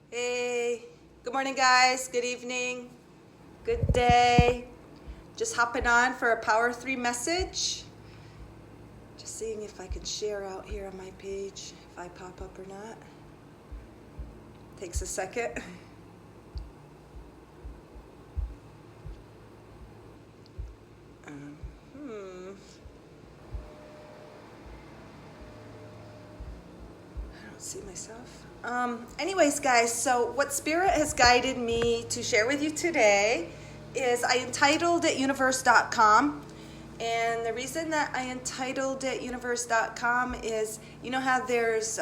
Hey, good morning, guys. Good evening. Good day. Just hopping on for a Power 3 message. Just seeing if I can share out here on my page, if I pop up or not. Takes a second. I don't see myself. Anyways, guys, so what Spirit has guided me to share with you today is I entitled it universe.com. And the reason that I entitled it universe.com is, you know how there's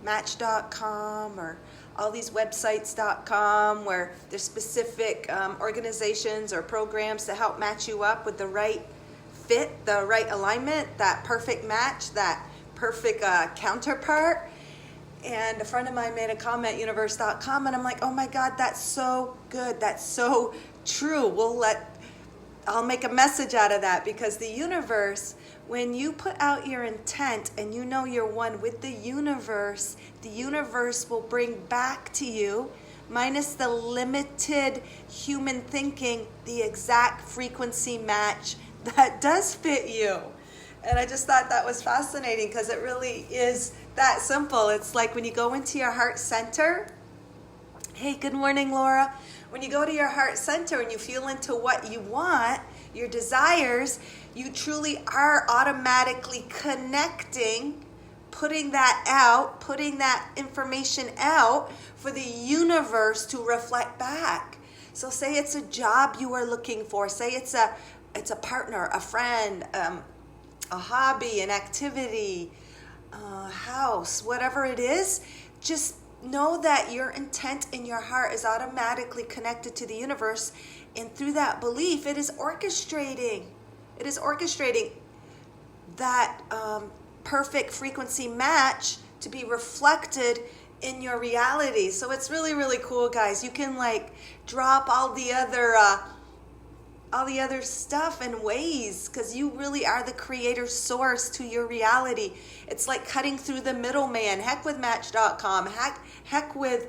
match.com or all these websites.com where there's specific organizations or programs to help match you up with the right fit, the right alignment, that perfect match, that perfect counterpart. And a friend of mine made a comment, universe.com, and I'm like, oh my God, that's so good. That's so true. I'll make a message out of that, because the universe, when you put out your intent and you know you're one with the universe will bring back to you, minus the limited human thinking, the exact frequency match that does fit you. And I just thought that was fascinating, because it really is that simple. It's like when you go into your heart center. Hey, good morning, Laura. When you go to your heart center and you feel into what you want, your desires, you truly are automatically connecting, putting that information out for the universe to reflect back. So say it's a job you are looking for. Say it's a partner, a friend, a hobby, an activity, a house, whatever it is. Just know that your intent in your heart is automatically connected to the universe, and through that belief, it is orchestrating that perfect frequency match to be reflected in your reality. So it's really, really cool, guys. You can drop all the other stuff and ways, because you really are the creator source to your reality. It's like cutting through the middleman. Heck with Match.com. Heck with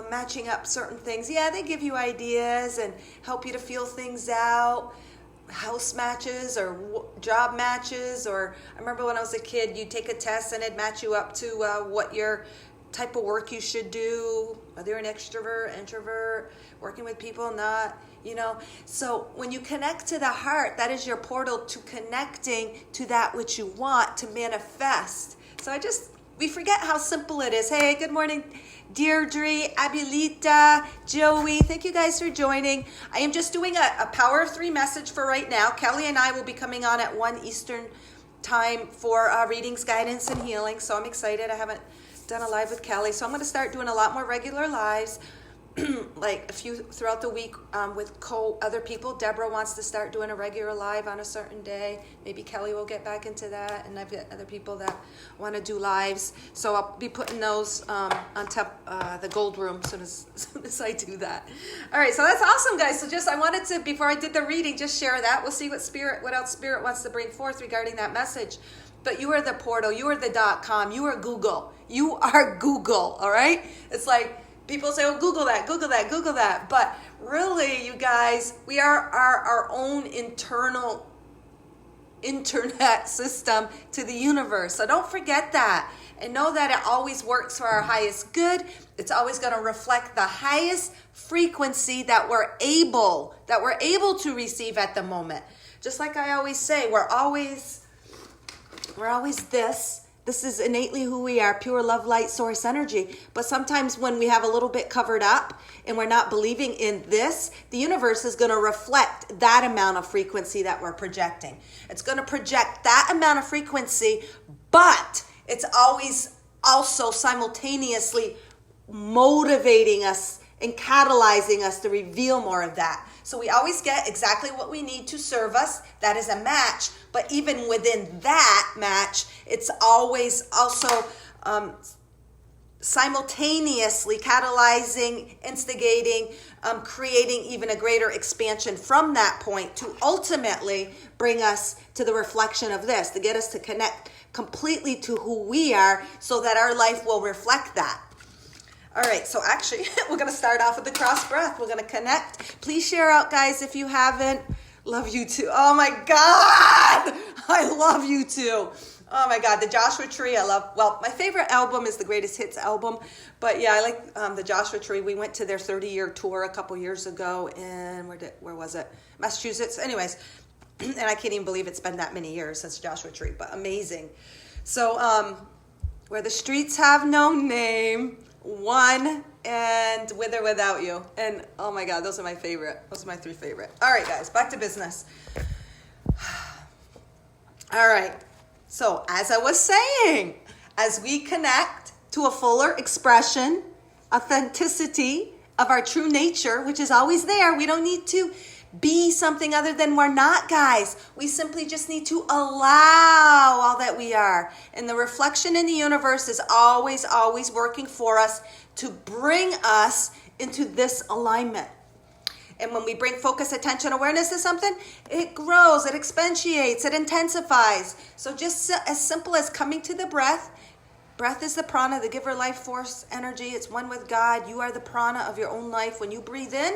matching up certain things. Yeah, they give you ideas and help you to feel things out. House matches or job matches. Or I remember when I was a kid, you take a test and it'd match you up to what your type of work you should do, whether you're an extrovert, introvert, working with people, not, So when you connect to the heart, that is your portal to connecting to that which you want to manifest. So we forget how simple it is. Hey, good morning, Deirdre, Abilita, Joey. Thank you guys for joining. I am just doing a Power 3 message for right now. Kelly and I will be coming on at 1 Eastern time for readings, guidance, and healing. So I'm excited. I haven't done a live with Kelly, so I'm going to start doing a lot more regular lives, like a few throughout the week with other people. Deborah wants to start doing a regular live on a certain day. Maybe Kelly will get back into that, and I've got other people that want to do lives, so I'll be putting those on top the gold room as soon as I do that. All right, so that's awesome, guys. So I wanted to, before I did the reading, just share that. We'll see what else Spirit wants to bring forth regarding that message. But you are the portal, you are the .com, you are Google. You are Google, all right? It's like people say, oh, Google that, Google that, Google that. But really, you guys, we are our own internal internet system to the universe. So don't forget that. And know that it always works for our highest good. It's always going to reflect the highest frequency that we're able to receive at the moment. Just like I always say, we're always this. This is innately who we are, pure love, light, source energy. But sometimes when we have a little bit covered up and we're not believing in this, the universe is going to reflect that amount of frequency that we're projecting. It's going to project that amount of frequency, but it's always also simultaneously motivating us and catalyzing us to reveal more of that. So we always get exactly what we need to serve us. That is a match. But even within that match, it's always also simultaneously catalyzing, instigating, creating even a greater expansion from that point to ultimately bring us to the reflection of this, to get us to connect completely to who we are so that our life will reflect that. All right, so actually, we're going to start off with the cross breath. We're going to connect. Please share out, guys, if you haven't. Love you too. Oh my God, I love you too. Oh my God, the Joshua Tree, I love. Well, my favorite album is the Greatest Hits album, but yeah, I like the Joshua Tree. We went to their 30-year tour a couple years ago in, where was it? Massachusetts. Anyways, and I can't even believe it's been that many years since Joshua Tree, but amazing. So, where the streets have no name, one, and with or without you. And oh my God, those are my favorite. Those are my three favorite. All right, guys, back to business. All right. So as I was saying, as we connect to a fuller expression, authenticity of our true nature, which is always there, we don't need to be something other than we're not, guys. We simply just need to allow all that we are. And the reflection in the universe is always, always working for us to bring us into this alignment. And when we bring focus, attention, awareness to something, it grows, it expansiates, it intensifies. So just as simple as coming to the breath. Breath is the prana, the giver life force energy. It's one with God. You are the prana of your own life. When you breathe in,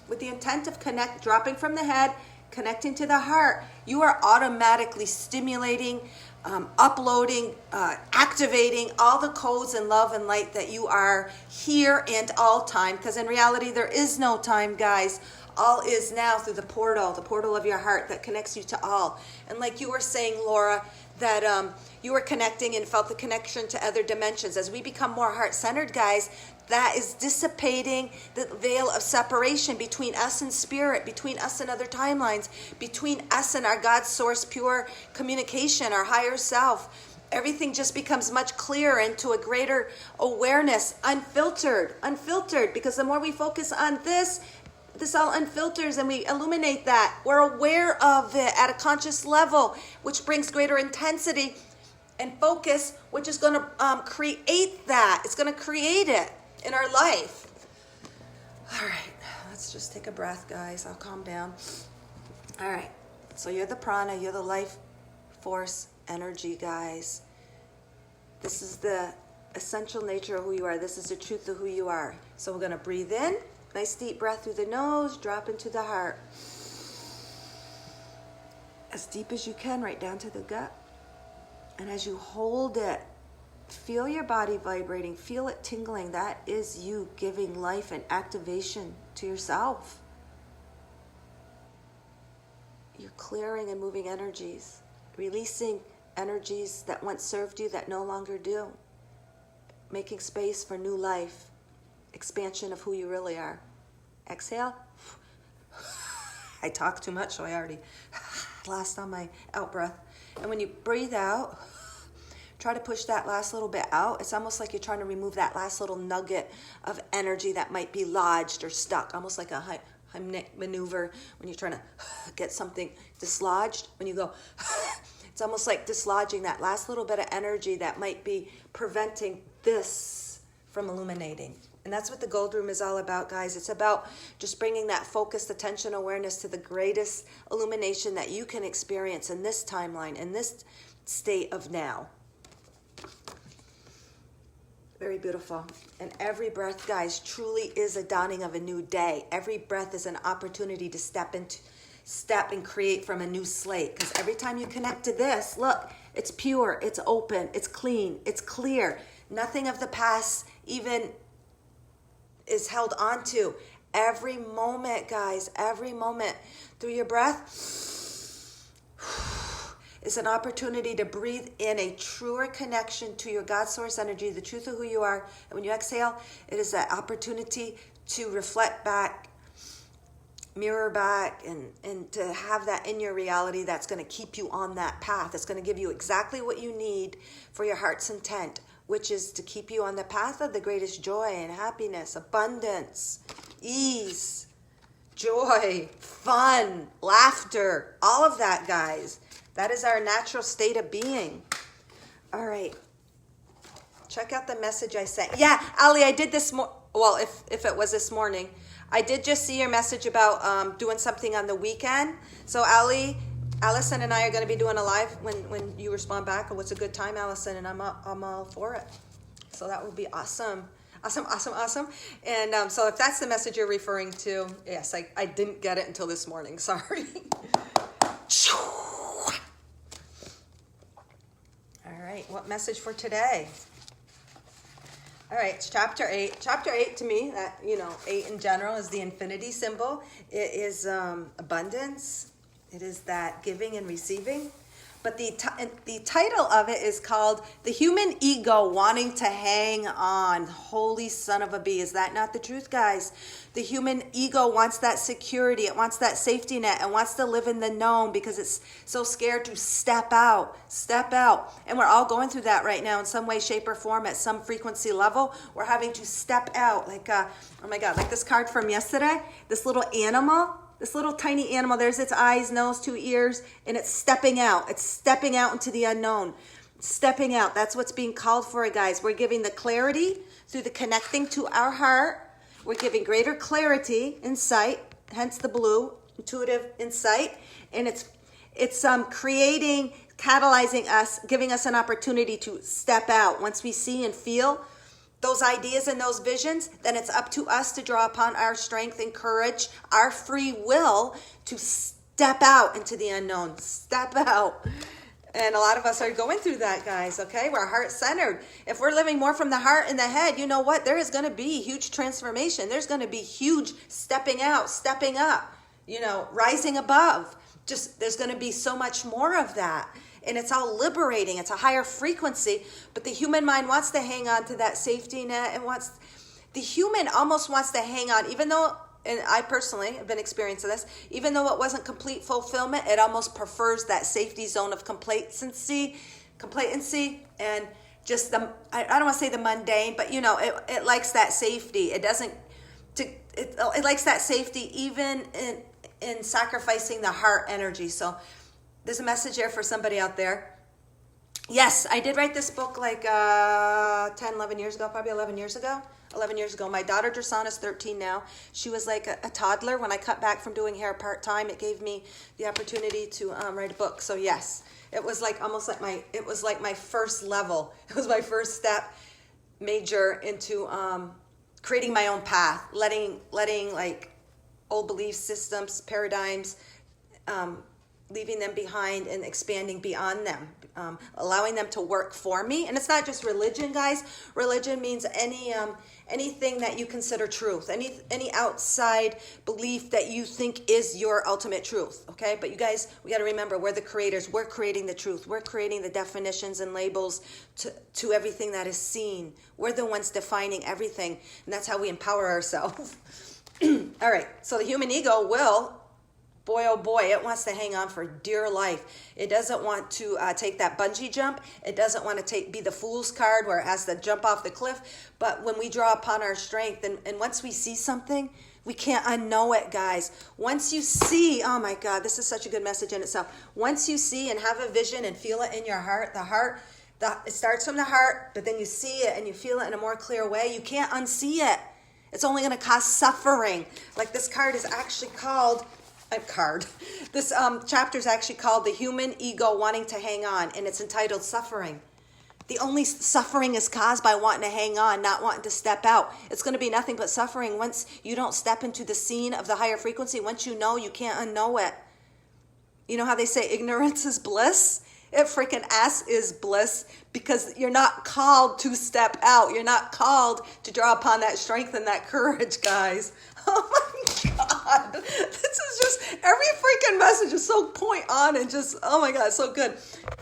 with the intent of dropping from the head, connecting to the heart, you are automatically stimulating, uploading, activating all the codes and love and light that you are here and all time. Because in reality, there is no time, guys. All is now through the portal of your heart that connects you to all. And like you were saying, Laura, that you were connecting and felt the connection to other dimensions. As we become more heart-centered, guys, that is dissipating the veil of separation between us and spirit, between us and other timelines, between us and our God source pure communication, our higher self. Everything just becomes much clearer into a greater awareness, unfiltered, because the more we focus on this all unfilters and we illuminate that. We're aware of it at a conscious level, which brings greater intensity and focus, which is going to create that. It's going to create it in our life. All right, let's just take a breath, guys. I'll calm down. All right, so you're the prana, you're the life force energy, guys. This is the essential nature of who you are. This is the truth of who you are. So we're going to breathe in. Nice deep breath through the nose, drop into the heart. As deep as you can, right down to the gut. And as you hold it, feel your body vibrating, feel it tingling. That is you giving life and activation to yourself. You're clearing and moving energies, releasing energies that once served you that no longer do, making space for new life. Expansion of who you really are. Exhale. I talk too much, so I already last on my out breath. And when you breathe out, try to push that last little bit out. It's almost like you're trying to remove that last little nugget of energy that might be lodged or stuck, almost like a Heimlich maneuver when you're trying to get something dislodged. When you go, it's almost like dislodging that last little bit of energy that might be preventing this from illuminating. And that's what the Gold Room is all about, guys. It's about just bringing that focused attention awareness to the greatest illumination that you can experience in this timeline, in this state of now. Very beautiful. And every breath, guys, truly is a dawning of a new day. Every breath is an opportunity to step and create from a new slate. Because every time you connect to this, look, it's pure, it's open, it's clean, it's clear. Nothing of the past even is held on to. Every moment, guys, every moment through your breath is an opportunity to breathe in a truer connection to your God source energy, the truth of who you are. And when you exhale, it is that opportunity to reflect back, mirror back, and to have that in your reality that's going to keep you on that path. It's going to give you exactly what you need for your heart's intent, which is to keep you on the path of the greatest joy and happiness, abundance, ease, joy, fun, laughter, all of that, guys. That is our natural state of being. All right. Check out the message I sent. Yeah, Ali, I did this, well, if it was this morning. I did just see your message about doing something on the weekend. So, Ali, Allison and I are going to be doing a live when you respond back. What's a good time, Allison? And I'm all for it. So that would be awesome. Awesome, awesome, awesome. And so if that's the message you're referring to, yes, I didn't get it until this morning. Sorry. All right, what message for today? All right, it's chapter 8. Chapter 8 to me, that 8 in general is the infinity symbol. It is abundance. It is that giving and receiving. But the title of it is called The Human Ego Wanting to Hang On. Holy son of a bee. Is that not the truth, guys? The human ego wants that security. It wants that safety net. It wants to live in the known because it's so scared to step out. Step out. And we're all going through that right now in some way, shape, or form at some frequency level. We're having to step out. Like, oh my God, like this card from yesterday. This little animal. This little tiny animal, there's its eyes, nose, 2 ears, and it's stepping out. It's stepping out into the unknown. Stepping out. That's what's being called for, guys. We're giving the clarity through the connecting to our heart. We're giving greater clarity, insight, hence the blue, intuitive insight. And it's creating, catalyzing us, giving us an opportunity to step out. Once we see and feel those ideas and those visions, then it's up to us to draw upon our strength and courage, our free will to step out into the unknown. Step out. And a lot of us are going through that, guys, okay? We're heart-centered. If we're living more from the heart and the head, you know what? There is going to be huge transformation. There's going to be huge stepping out, stepping up, rising above. There's going to be so much more of that. And it's all liberating. It's a higher frequency. But the human mind wants to hang on to that safety net. The human almost wants to hang on, even though, and I personally have been experiencing this, even though it wasn't complete fulfillment, it almost prefers that safety zone of complacency, and just I don't want to say the mundane, but it likes that safety. It likes that safety even in sacrificing the heart energy. So there's a message here for somebody out there. Yes, I did write this book like 10, 11 years ago, probably 11 years ago. 11 years ago. My daughter, Drasana's 13 now. She was like a toddler. When I cut back from doing hair part-time, it gave me the opportunity to write a book. So yes, it was like it was like my first level. It was my first step major into creating my own path, letting like old belief systems, paradigms, leaving them behind and expanding beyond them, allowing them to work for me. And it's not just religion, guys. Religion means anything that you consider truth, any outside belief that you think is your ultimate truth, okay? But you guys, we got to remember, we're the creators. We're creating the truth. We're creating the definitions and labels to everything that is seen. We're the ones defining everything, and that's how we empower ourselves. All right, so the human ego will, boy, oh boy, it wants to hang on for dear life. It doesn't want to take that bungee jump. It doesn't want to be the fool's card where it has to jump off the cliff. But when we draw upon our strength, and once we see something, we can't unknow it, guys. Once you see, oh my God, this is such a good message in itself. Once you see and have a vision and feel it in your heart, it starts from the heart, but then you see it and you feel it in a more clear way. You can't unsee it. It's only going to cause suffering. Like this card is actually called... This chapter is actually called The Human Ego Wanting to Hang On, and it's entitled Suffering. The only suffering is caused by wanting to hang on, not wanting to step out. It's going to be nothing but suffering once you don't step into the scene of the higher frequency. Once you know, you can't unknow it. You know how they say ignorance is bliss? It freaking ass is bliss, because you're not called to step out. You're not called to draw upon that strength and that courage, guys. Oh my God. This is just, every freaking message is so point on and just, oh my God, so good.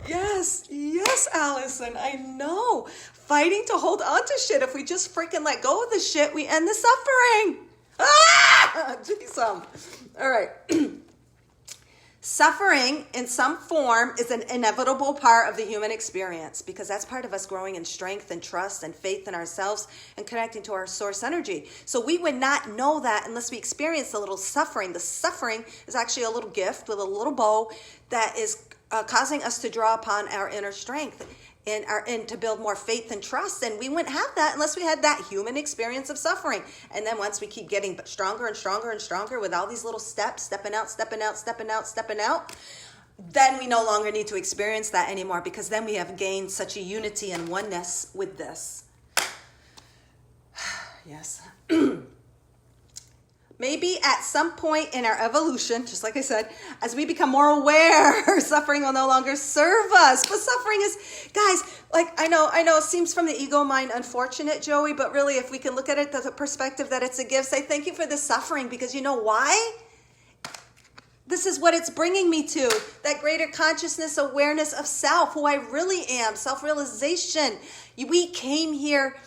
Yes, Allison, I know. Fighting to hold on to shit. If we just freaking let go of the shit, we end the suffering. Ah! Jeez. All right. Suffering in some form is an inevitable part of the human experience, because that's part of us growing in strength and trust and faith in ourselves and connecting to our source energy. So we would not know that unless we experience a little suffering. The suffering is actually a little gift with a little bow that is causing us to draw upon our inner strength and to build more faith and trust. And we wouldn't have that unless we had that human experience of suffering. And then once we keep getting stronger and stronger and stronger with all these little steps, stepping out, then we no longer need to experience that anymore, because then we have gained such a unity and oneness with this. Yes. Maybe at some point in our evolution, just like I said, as we become more aware, suffering will no longer serve us. But suffering is, guys, like I know it seems from the ego mind unfortunate, Joey, but really if we can look at it as a perspective that it's a gift, say thank you for the suffering, because you know why? This is what it's bringing me to, that greater consciousness, awareness of self, who I really am, self-realization. We came here,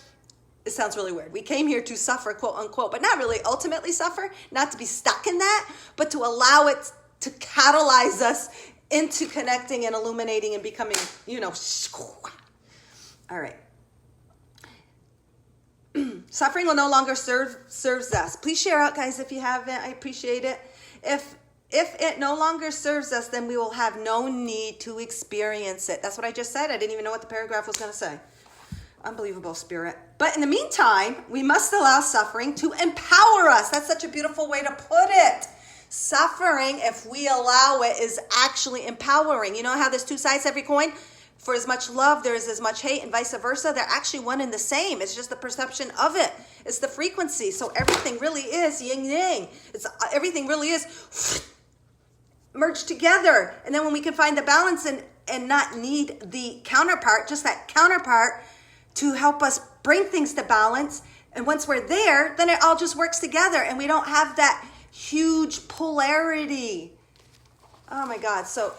it sounds really weird. We came here to suffer, quote unquote, but not really ultimately suffer, not to be stuck in that, but to allow it to catalyze us into connecting and illuminating and becoming, all right. Suffering will no longer serves us. Please share out, guys, if you haven't. I appreciate it. If it no longer serves us, then we will have no need to experience it. That's what I just said. I didn't even know what the paragraph was going to say. Unbelievable, Spirit. But in the meantime, we must allow suffering to empower us. That's such a beautiful way to put it. Suffering, if we allow it, is actually empowering. You know how there's two sides to every coin? For as much love, there is as much hate, and vice versa. They're actually one and the same. It's just the perception of it. It's the frequency. So everything really is yin-yang. Everything really is merged together. And then when we can find the balance and not need the counterpart, just that counterpart, to help us bring things to balance. And once we're there, then it all just works together and we don't have that huge polarity. Oh my God. So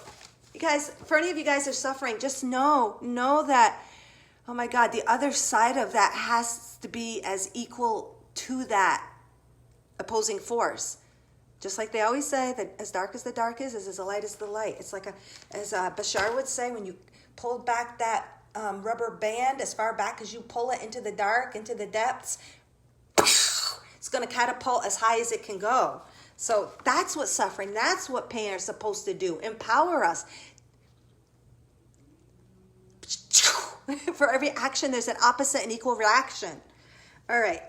you guys, for any of you guys that are suffering, just know that, oh my God, the other side of that has to be as equal to that opposing force. Just like they always say that as dark as the dark is as the light is the light. It's like as Bashar would say, when you pulled back that rubber band as far back as you pull it into the dark, into the depths, it's going to catapult as high as it can go. So that's what suffering, that's what pain are supposed to do. Empower us. For every action, there's an opposite and equal reaction. All right.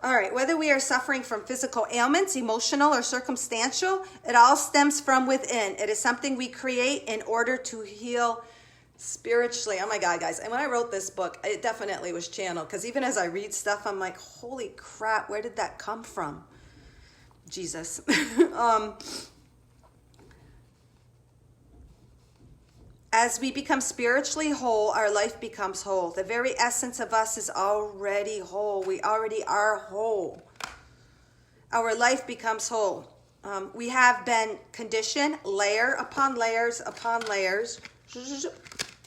All right, whether we are suffering from physical ailments, emotional, or circumstantial, it all stems from within. It is something we create in order to heal spiritually. Oh my God, guys. And when I wrote this book, it definitely was channeled, because even as I read stuff, I'm like, holy crap, where did that come from? Jesus. As we become spiritually whole, our life becomes whole. The very essence of us is already whole. We already are whole. Our life becomes whole. We have been conditioned layer upon layers upon layers.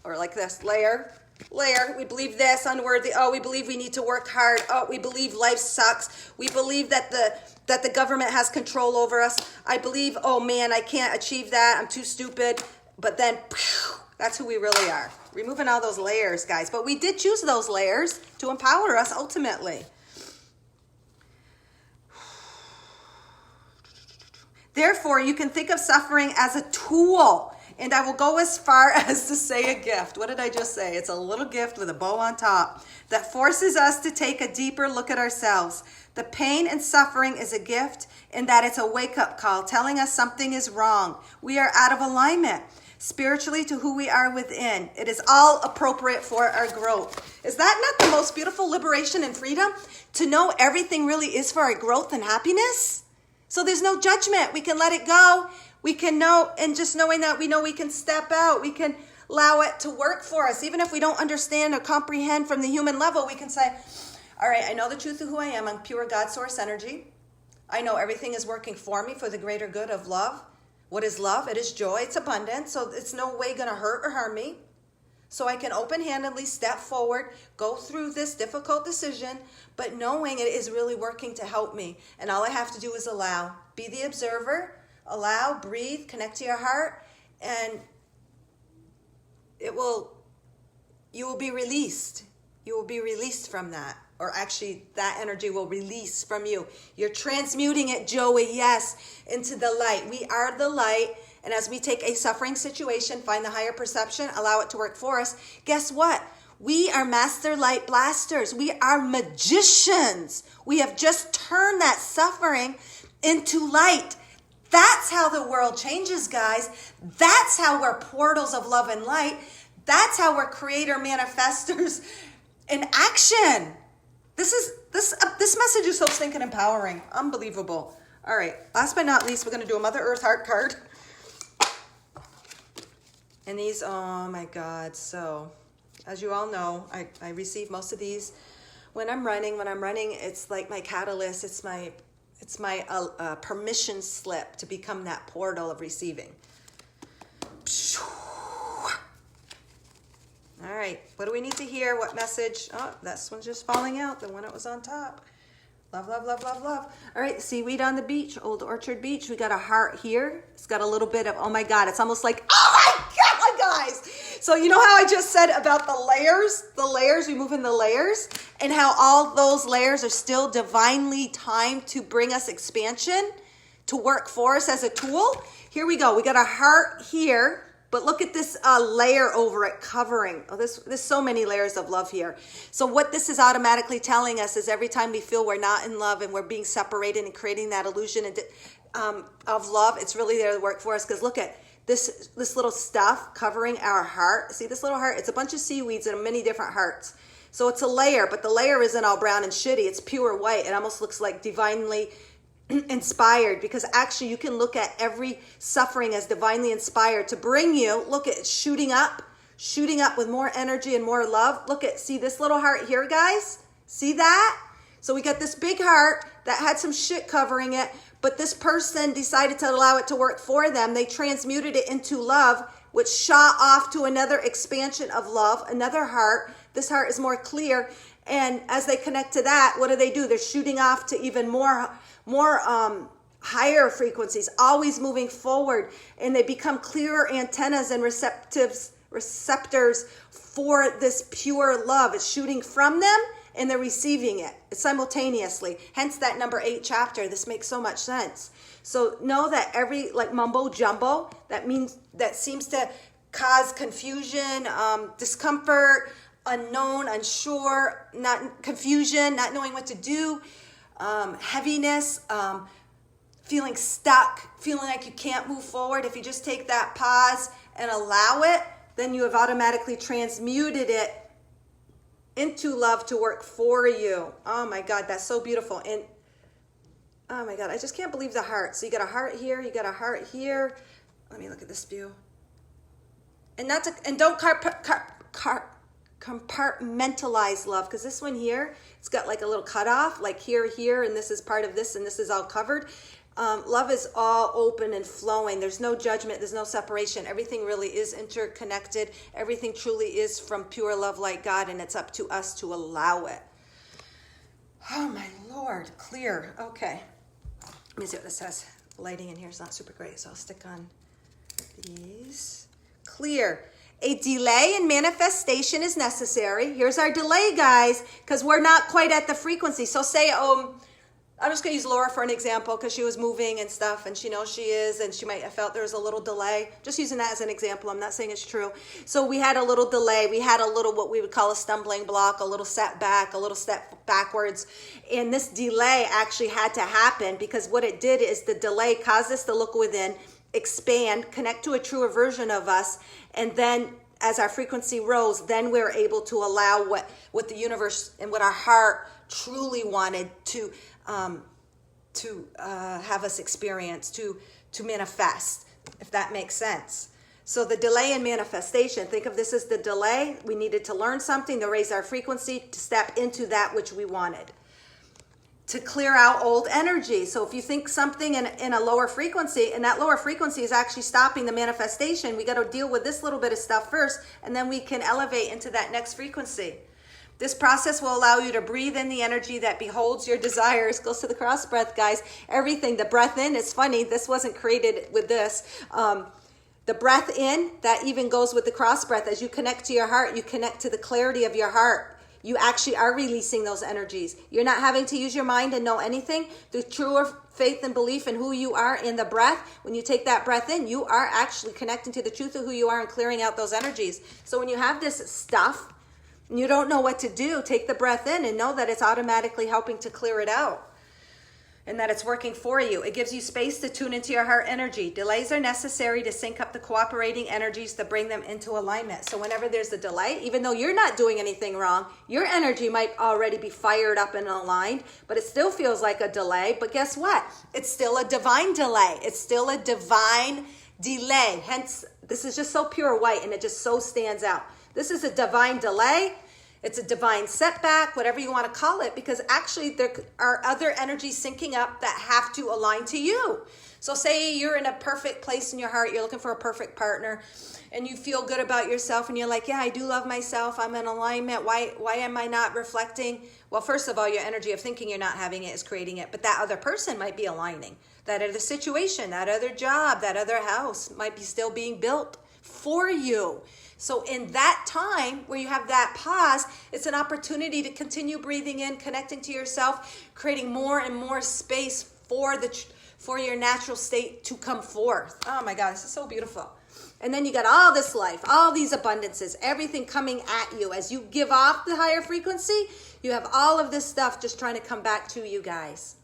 Or like this, layer. We believe this, unworthy. Oh, we believe we need to work hard. Oh, we believe life sucks. We believe that the government has control over us. I believe, oh man, I can't achieve that. I'm too stupid. But then, that's who we really are. Removing all those layers, guys. But we did choose those layers to empower us ultimately. Therefore, you can think of suffering as a tool. And I will go as far as to say a gift. What did I just say? It's a little gift with a bow on top that forces us to take a deeper look at ourselves. The pain and suffering is a gift in that it's a wake-up call telling us something is wrong. We are out of alignment spiritually to who we are within. It is all appropriate for our growth. Is that not the most beautiful liberation and freedom? To know everything really is for our growth and happiness? So there's no judgment. We can let it go. We can know, and just knowing that we know we can step out. We can allow it to work for us. Even if we don't understand or comprehend from the human level, we can say, all right, I know the truth of who I am. I'm pure God source energy. I know everything is working for me for the greater good of love. What is love? It is joy. It's abundance. So it's no way going to hurt or harm me. So I can open-handedly step forward, go through this difficult decision, but knowing it is really working to help me. And all I have to do is allow. Be the observer. Allow, breathe, connect to your heart, and you will be released. You will be released from that. Or actually, that energy will release from you. You're transmuting it, Joey, yes, into the light. We are the light. And as we take a suffering situation, find the higher perception, allow it to work for us, guess what? We are master light blasters. We are magicians. We have just turned that suffering into light. That's how the world changes, guys. That's how we're portals of love and light. That's how we're creator manifestors in action. This message is so stinking empowering. Unbelievable. All right, last but not least, we're going to do a Mother Earth heart card. And these, oh my God. So as you all know, I receive most of these when I'm running. When I'm running, it's like my catalyst. It's my permission slip to become that portal of receiving. All right, what do we need to hear? What message? Oh, this one's just falling out, the one that was on top. Love, love, love, love, love. All right, seaweed on the beach, Old Orchard Beach. We got a heart here. It's got a little bit of, oh my God, it's almost like, oh my God, guys. So you know how I just said about the layers, we move in the layers, and how all those layers are still divinely timed to bring us expansion, to work for us as a tool? Here we go. We got a heart here. But look at this layer over it covering. Oh, there's so many layers of love here. So what this is automatically telling us is every time we feel we're not in love and we're being separated and creating that illusion of love, it's really there to work for us. Because look at this little stuff covering our heart. See this little heart? It's a bunch of seaweeds and many different hearts. So it's a layer, but the layer isn't all brown and shitty. It's pure white. It almost looks like divinely inspired, because actually you can look at every suffering as divinely inspired to bring you, look at it shooting up with more energy and more love. See this little heart here, guys? See that? So we got this big heart that had some shit covering it, but this person decided to allow it to work for them. They transmuted it into love, which shot off to another expansion of love, another heart. This heart is more clear. And as they connect to that, what do? They're shooting off to even more higher frequencies, always moving forward, and they become clearer antennas and receptors for this pure love. It's shooting from them and they're receiving it simultaneously. Hence that number 8 chapter. This makes so much sense. So know that every like mumbo jumbo that seems to cause confusion, discomfort, unknown, unsure, confusion, not knowing what to do, heaviness, feeling stuck, feeling like you can't move forward. If you just take that pause and allow it, then you have automatically transmuted it into love to work for you. Oh my God, that's so beautiful. And oh my God, I just can't believe the heart. So you got a heart here, you got a heart here. Let me look at this view. And don't compartmentalize love, because this one here, it's got like a little cutoff, like here, and this is part of this, and this is all covered. Love is all open and flowing. There's no judgment. There's no separation. Everything really is interconnected. Everything truly is from pure love like God, and it's up to us to allow it. Oh my Lord, clear. Okay. Let me see what this says. The lighting in here is not super great, so I'll stick on these. Clear. A delay in manifestation is necessary. Here's our delay, guys, because we're not quite at the frequency. So say, I'm just going to use Laura for an example, because she was moving and stuff, and she knows she is, and she might have felt there was a little delay. Just using that as an example. I'm not saying it's true. So we had a little delay. We had a little, what we would call a stumbling block, a little setback, a little step backwards. And this delay actually had to happen, because what it did is the delay caused us to look within, expand, connect to a truer version of us, and then as our frequency rose, then we're able to allow what the universe and what our heart truly wanted to have us experience, to manifest, if that makes sense. So the delay in manifestation, think of this as the delay. We needed to learn something to raise our frequency, to step into that which we wanted, to clear out old energy. So if you think something in a lower frequency, and that lower frequency is actually stopping the manifestation, we got to deal with this little bit of stuff first, and then we can elevate into that next frequency. This process will allow you to breathe in the energy that beholds your desires. Goes to the cross breath, guys. Everything, the breath in, is funny. This wasn't created with this. The breath in, that even goes with the cross breath. As you connect to your heart, you connect to the clarity of your heart. You actually are releasing those energies. You're not having to use your mind and know anything. Through truer faith and belief in who you are in the breath, when you take that breath in, you are actually connecting to the truth of who you are and clearing out those energies. So when you have this stuff, and you don't know what to do, take the breath in and know that it's automatically helping to clear it out. and that it's working for you. It gives you space to tune into your heart energy. Delays are necessary to sync up the cooperating energies to bring them into alignment. So whenever there's a delay, even though you're not doing anything wrong, your energy might already be fired up and aligned, but it still feels like a delay. But guess what? It's still a divine delay. It's still a divine delay. Hence, this is just so pure white, and it just so stands out. This is a divine delay. It's a divine setback, whatever you want to call it, because actually there are other energies syncing up that have to align to you. So say you're in a perfect place in your heart, you're looking for a perfect partner, and you feel good about yourself, and you're like, yeah, I do love myself, I'm in alignment, why am I not reflecting? Well, first of all, your energy of thinking you're not having it is creating it, but that other person might be aligning. That other situation, that other job, that other house might be still being built for you. So in that time where you have that pause, it's an opportunity to continue breathing in, connecting to yourself, creating more and more space for your natural state to come forth. Oh my God, this is so beautiful. And then you got all this life, all these abundances, everything coming at you. As you give off the higher frequency, you have all of this stuff just trying to come back to you guys.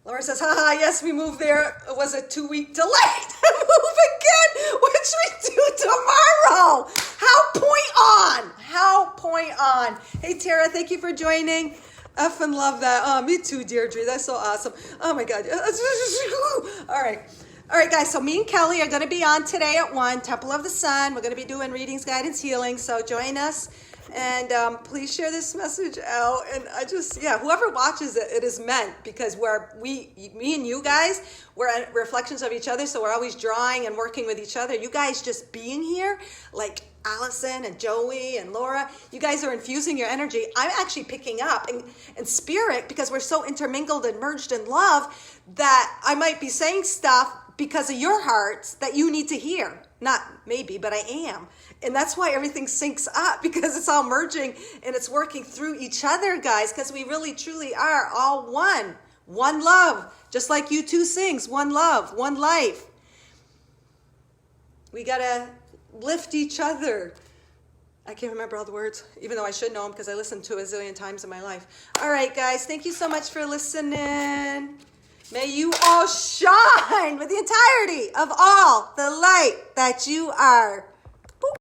Laura says, haha, yes, we moved there. It was a 2-week delay to move again, which we do tomorrow. How point on. Hey, Tara, thank you for joining. Effing love that. Oh, me too, Deirdre. That's so awesome. Oh, my God. All right, guys. So me and Kelly are going to be on today at 1, Temple of the Sun. We're going to be doing readings, guidance, healing. So join us. And please share this message out. And whoever watches it, it is meant, because me and you guys, we're reflections of each other. So we're always drawing and working with each other. You guys just being here, like Allison and Joey and Laura, you guys are infusing your energy. I'm actually picking up in spirit, because we're so intermingled and merged in love, that I might be saying stuff because of your hearts that you need to hear. Not maybe, but I am. And that's why everything syncs up, because it's all merging and it's working through each other, guys, because we really, truly are all one. One love. Just like U2 sings, one love, one life. We got to lift each other. I can't remember all the words, even though I should know them because I listened to it a zillion times in my life. All right, guys. Thank you so much for listening. May you all shine with the entirety of all the light that you are.